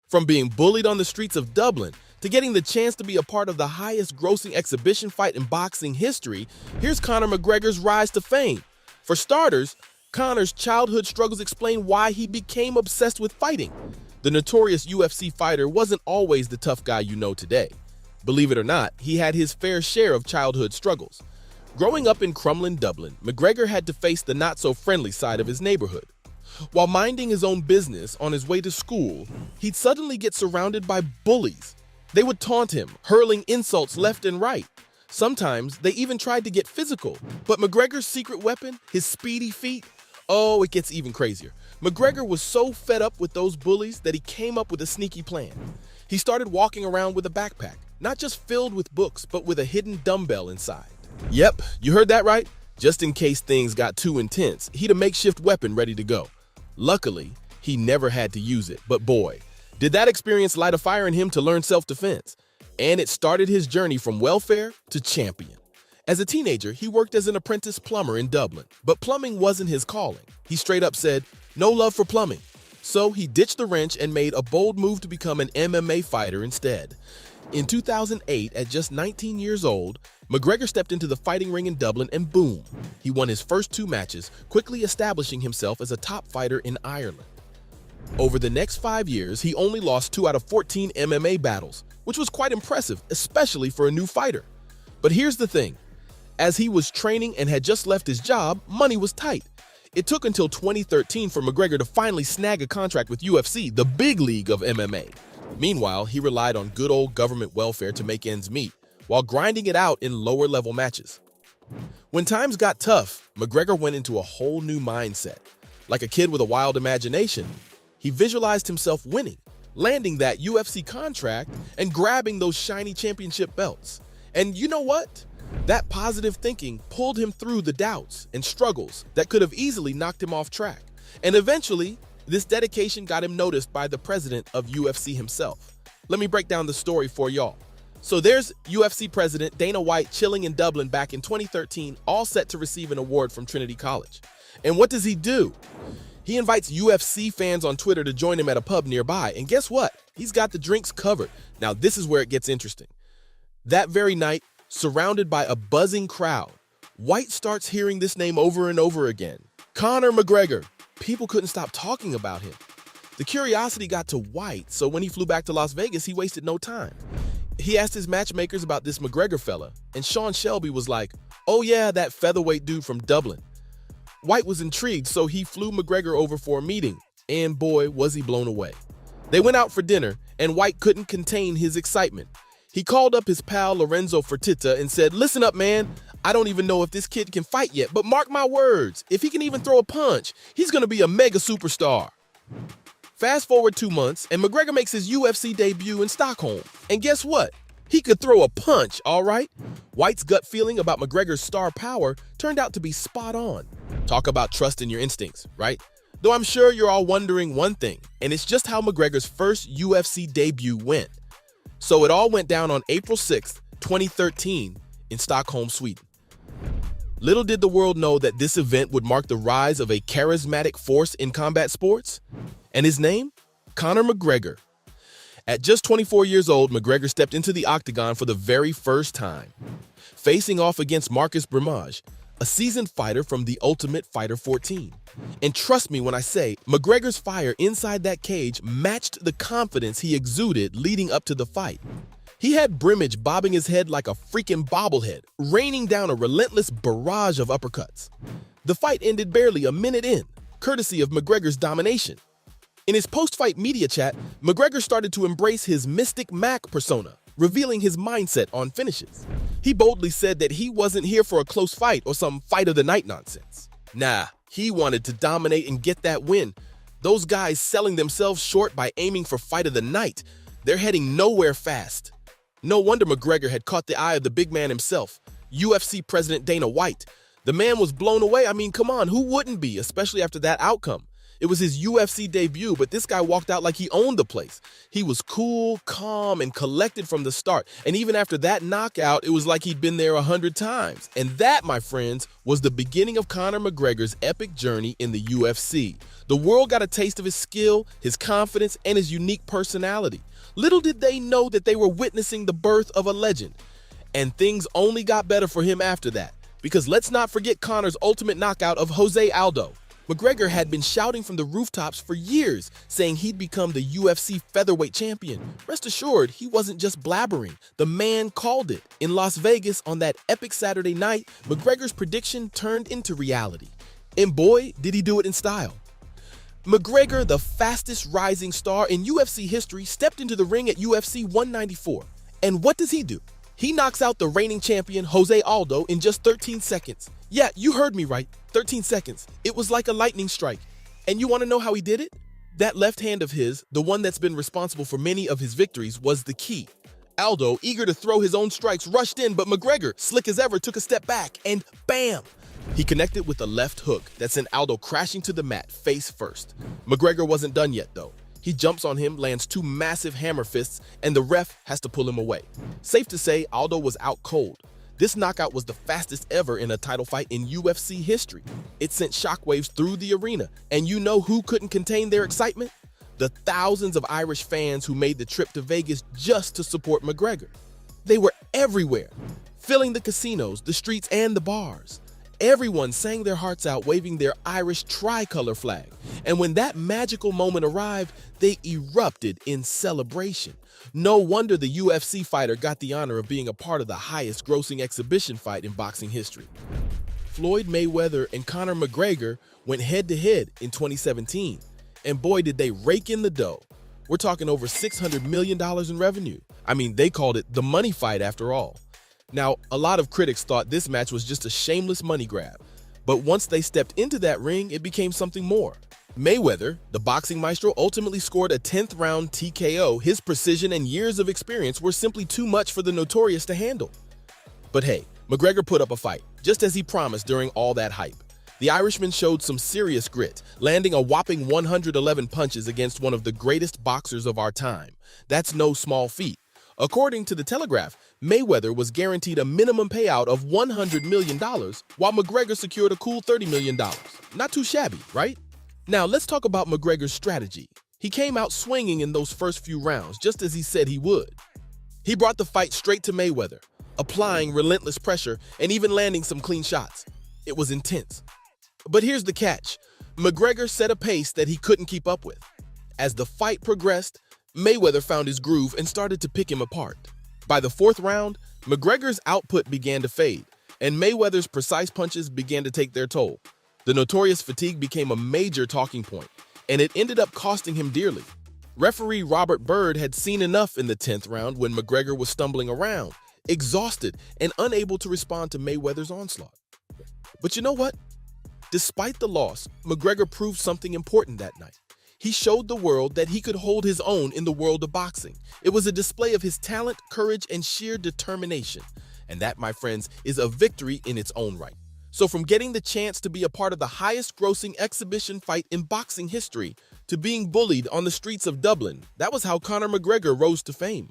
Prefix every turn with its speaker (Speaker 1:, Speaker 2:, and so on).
Speaker 1: From being bullied on the streets of Dublin to getting the chance to be a part of the highest-grossing exhibition fight in boxing history, here's Conor McGregor's rise to fame. For starters, Conor's childhood struggles explain why he became obsessed with fighting. The notorious UFC fighter wasn't always the tough guy you know today. Believe it or not, he had his fair share of childhood struggles. Growing up in Crumlin, Dublin, McGregor had to face the not-so-friendly side of his neighborhood. While minding his own business on his way to school, he'd suddenly get surrounded by bullies. They would taunt him, hurling insults left and right. Sometimes they even tried to get physical. But McGregor's secret weapon, his speedy feet, oh, it gets even crazier. McGregor was so fed up with those bullies that he came up with a sneaky plan. He started walking around with a backpack, not just filled with books, but with a hidden dumbbell inside. Yep, you heard that right. Just in case things got too intense, he'd a makeshift weapon ready to go. Luckily, he never had to use it, but boy, did that experience light a fire in him to learn self-defense. And it started his journey from welfare to champion. As a teenager, he worked as an apprentice plumber in Dublin, but plumbing wasn't his calling. He straight up said, no love for plumbing. So he ditched the wrench and made a bold move to become an MMA fighter instead. In 2008, at just 19 years old, McGregor stepped into the fighting ring in Dublin and boom, he won his first 2 matches, quickly establishing himself as a top fighter in Ireland. Over the next 5 years, he only lost 2 out of 14 MMA battles, which was quite impressive, especially for a new fighter. But here's the thing. As he was training and had just left his job, money was tight. It took until 2013 for McGregor to finally snag a contract with UFC, the big league of MMA. Meanwhile, he relied on good old government welfare to make ends meet, while grinding it out in lower-level matches. When times got tough, McGregor went into a whole new mindset. Like a kid with a wild imagination, he visualized himself winning, landing that UFC contract, and grabbing those shiny championship belts. And you know what? That positive thinking pulled him through the doubts and struggles that could have easily knocked him off track. And eventually, this dedication got him noticed by the president of UFC himself. Let me break down the story for y'all. So there's UFC president Dana White chilling in Dublin back in 2013, all set to receive an award from Trinity College. And what does he do? He invites UFC fans on Twitter to join him at a pub nearby, and guess what? He's got the drinks covered. Now this is where it gets interesting. That very night, surrounded by a buzzing crowd, White starts hearing this name over and over again. Conor McGregor. People couldn't stop talking about him. The curiosity got to White, so when he flew back to Las Vegas, he wasted no time. He asked his matchmakers about this McGregor fella, and Sean Shelby was like, oh yeah, that featherweight dude from Dublin. White was intrigued, so he flew McGregor over for a meeting, and boy, was he blown away. They went out for dinner, and White couldn't contain his excitement. He called up his pal Lorenzo Fertitta and said, listen up, man, I don't even know if this kid can fight yet, but mark my words, if he can even throw a punch, he's gonna be a mega superstar. Fast forward 2 months, and McGregor makes his UFC debut in Stockholm. And guess what? He could throw a punch, all right? White's gut feeling about McGregor's star power turned out to be spot on. Talk about trust in your instincts, right? Though I'm sure you're all wondering one thing, and it's just how McGregor's first UFC debut went. So it all went down on April 6th, 2013 in Stockholm, Sweden. Little did the world know that this event would mark the rise of a charismatic force in combat sports. And his name? Conor McGregor. At just 24 years old, McGregor stepped into the octagon for the very first time, facing off against Marcus Brimage, a seasoned fighter from the Ultimate Fighter 14. And trust me when I say, McGregor's fire inside that cage matched the confidence he exuded leading up to the fight. He had Brimage bobbing his head like a freaking bobblehead, raining down a relentless barrage of uppercuts. The fight ended barely a minute in, courtesy of McGregor's domination. In his post-fight media chat, McGregor started to embrace his Mystic Mac persona, revealing his mindset on finishes. He boldly said that he wasn't here for a close fight or some fight of the night nonsense. Nah, he wanted to dominate and get that win. Those guys selling themselves short by aiming for fight of the night. They're heading nowhere fast. No wonder McGregor had caught the eye of the big man himself, UFC president Dana White. The man was blown away. I mean, come on, who wouldn't be, especially after that outcome? It was his UFC debut, but this guy walked out like he owned the place. He was cool, calm, and collected from the start. And even after that knockout, it was like he'd been there 100 times. And that, my friends, was the beginning of Conor McGregor's epic journey in the UFC. The world got a taste of his skill, his confidence, and his unique personality. Little did they know that they were witnessing the birth of a legend. And things only got better for him after that. Because let's not forget Conor's ultimate knockout of Jose Aldo. McGregor had been shouting from the rooftops for years, saying he'd become the UFC featherweight champion. Rest assured, he wasn't just blabbering. The man called it. In Las Vegas on that epic Saturday night, McGregor's prediction turned into reality. And boy, did he do it in style. McGregor, the fastest rising star in UFC history, stepped into the ring at UFC 194. And what does he do? He knocks out the reigning champion Jose Aldo in just 13 seconds. Yeah, you heard me right. 13 seconds. It was like a lightning strike. And you want to know how he did it? That left hand of his, the one that's been responsible for many of his victories, was the key. Aldo, eager to throw his own strikes, rushed in, but McGregor, slick as ever, took a step back and bam! He connected with a left hook that sent Aldo crashing to the mat face first. McGregor wasn't done yet, though. He jumps on him, lands two massive hammer fists, and the ref has to pull him away. Safe to say, Aldo was out cold. This knockout was the fastest ever in a title fight in UFC history. It sent shockwaves through the arena, and you know who couldn't contain their excitement? The thousands of Irish fans who made the trip to Vegas just to support McGregor. They were everywhere, filling the casinos, the streets, and the bars. Everyone sang their hearts out, waving their Irish tricolor flag. And when that magical moment arrived, they erupted in celebration. No wonder the UFC fighter got the honor of being a part of the highest grossing exhibition fight in boxing history. Floyd Mayweather and Conor McGregor went head-to-head in 2017. And boy, did they rake in the dough. We're talking over $600 million in revenue. I mean, they called it the money fight after all. Now, a lot of critics thought this match was just a shameless money grab, but once they stepped into that ring, it became something more. Mayweather, the boxing maestro, ultimately scored a 10th round TKO. His precision and years of experience were simply too much for the Notorious to handle. But hey, McGregor put up a fight, just as he promised during all that hype. The Irishman showed some serious grit, landing a whopping 111 punches against one of the greatest boxers of our time. That's no small feat. According to The Telegraph, Mayweather was guaranteed a minimum payout of $100 million, while McGregor secured a cool $30 million. Not too shabby, right? Now, let's talk about McGregor's strategy. He came out swinging in those first few rounds, just as he said he would. He brought the fight straight to Mayweather, applying relentless pressure and even landing some clean shots. It was intense. But here's the catch. McGregor set a pace that he couldn't keep up with. As the fight progressed, Mayweather found his groove and started to pick him apart. By the fourth round, McGregor's output began to fade, and Mayweather's precise punches began to take their toll. The Notorious fatigue became a major talking point, and it ended up costing him dearly. Referee Robert Byrd had seen enough in the 10th round when McGregor was stumbling around, exhausted and unable to respond to Mayweather's onslaught. But you know what? Despite the loss, McGregor proved something important that night. He showed the world that he could hold his own in the world of boxing. It was a display of his talent, courage, and sheer determination. And that, my friends, is a victory in its own right. So from getting the chance to be a part of the highest grossing exhibition fight in boxing history to being bullied on the streets of Dublin, that was how Conor McGregor rose to fame.